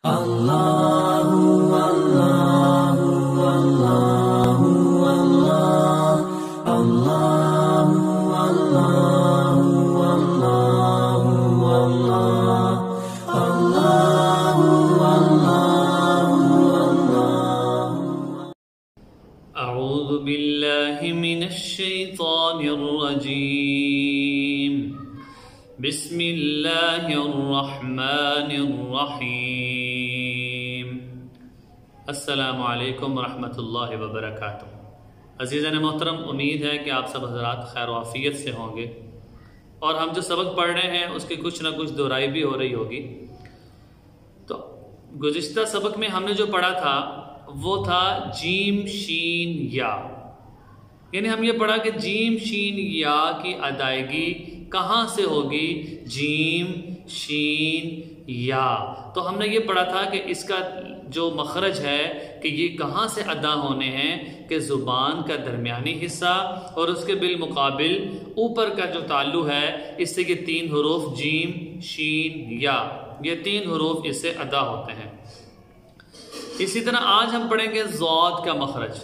अल्लाहु अल्लाहु अल्लाहु अल्लाह अल्लाहु अल्लाहु अल्लाहु अल्लाह अल्लाहु अल्लाहु अऊज़ु बिल्लाहि मिनश शैतानिर रजीम बिस्मिल्लाहिर्रहमानिर्रहीम। अस्सलामु अलैकुम वरहमतुल्लाहि वबरकातुहू। अज़ीज़ान मोहतरम, उम्मीद है कि आप सब हज़रात खैर वाफ़ियत से होंगे और हम जो सबक पढ़ रहे हैं उसकी कुछ ना कुछ दोहराई भी हो रही होगी। तो गुज़िश्ता सबक में हमने जो पढ़ा था वो था जीम शीन या, यानी हम ये पढ़ा कि जीम शीन या की अदायगी कहाँ से होगी, जीम शीन या। तो हमने ये पढ़ा था कि इसका जो मखरज है कि ये कहाँ से अदा होने हैं कि ज़ुबान का दरमियानी हिस्सा और उसके बिलमुकाबिल ऊपर का जो ताल्लु है इससे ये तीन हरूफ जीम शीन या, ये तीन हरूफ इससे अदा होते हैं। इसी तरह आज हम पढ़ेंगे ज़ौद का मखरज।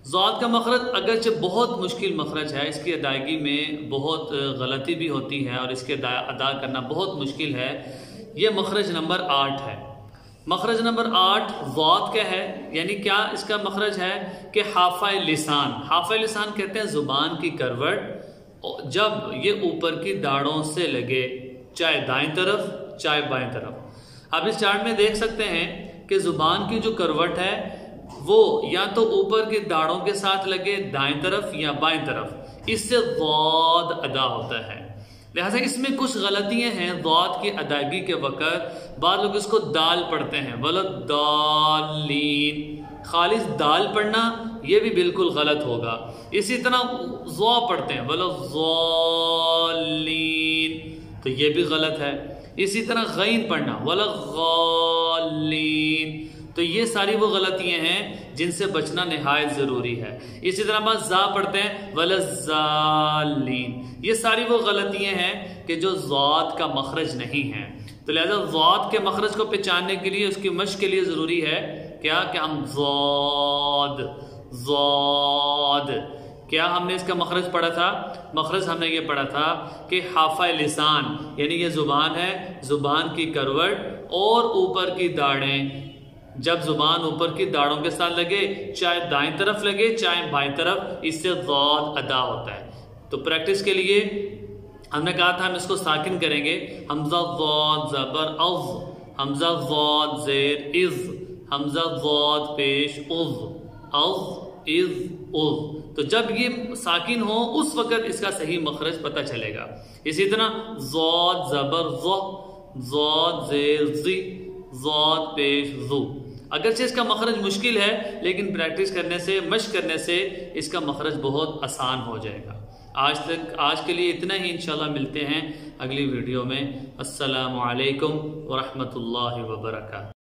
ज़ौद का मखरज अगरचे बहुत मुश्किल मखरज है, इसकी अदायगी में बहुत गलती भी होती है और इसके अदा करना बहुत मुश्किल है। यह मखरज नंबर 8 है। मखरज नंबर 8 ज़ौद का है, यानी क्या इसका मखरज है कि हाफ़ाए लिसान। हाफ़ाए लिसान कहते हैं ज़ुबान की करवट जब ये ऊपर की दाढ़ों से लगे, चाहे दाएं तरफ चाहे बाएं तरफ। आप इस चार्ट में देख सकते हैं कि ज़ुबान की जो करवट है वो या तो ऊपर की दाढ़ों के साथ लगे दाएं तरफ या बाएं तरफ, इससे ज़ौद अदा होता है। लिहाजा इसमें कुछ गलतियां हैं ज़ौद की अदायगी के वक़्त। बाद लोग इसको दाल पढ़ते हैं, वलद्दालीन, खालिस दाल पढ़ना ये भी बिल्कुल गलत होगा। इसी तरह ज़ौ पढ़ते हैं वलद्दालीन, तो ये भी गलत है। इसी तरह गैन पढ़ना वलद्दालीन, तो ये सारी वो गलतियां हैं जिनसे बचना निहायत ज़रूरी है। इसी तरह हम जा पढ़ते हैं वलज़ालीन, ये सारी वो गलतियां हैं कि जो ज़ौद का मखरज नहीं है। तो लिहाजा ज़ौद के मखरज को पहचानने के लिए, उसकी मश्क के लिए ज़रूरी है क्या कि हम ज़ौद क्या हमने इसका मखरज पढ़ा था? मखरज हमने ये पढ़ा था कि हाफ़ाए लिसान, यानी ये ज़ुबान है, ज़ुबान की करवट और ऊपर की दाढ़ें, जब जुबान ऊपर की दाढ़ों के साथ लगे, चाहे दाएं तरफ लगे चाहे बाएं तरफ, इससे ज़ौद अदा होता है। तो प्रैक्टिस के लिए हमने कहा था हम इसको साकिन करेंगे। हमजा ज़ौद ज़बर अज़, हमजा ज़ौद ज़ेर इज़, हमजा ज़ौद पेश उज़, अज़ इज़ उज़। तो जब ये साकिन हो उस वक़्त इसका सही मखरज पता चलेगा। इसी तरह ज़ौद ज़बर ज़, ज़ौद ज़ेर ज़ी, ज़ौद पेश ज़ू। अगरचे इसका मखरज मुश्किल है लेकिन प्रैक्टिस करने से, मश्क करने से इसका मखरज बहुत आसान हो जाएगा। आज के लिए इतना ही। इंशाल्लाह मिलते हैं अगली वीडियो में। अस्सलामु अलैकुम वरहमतुल्लाहि वबरकातुहू।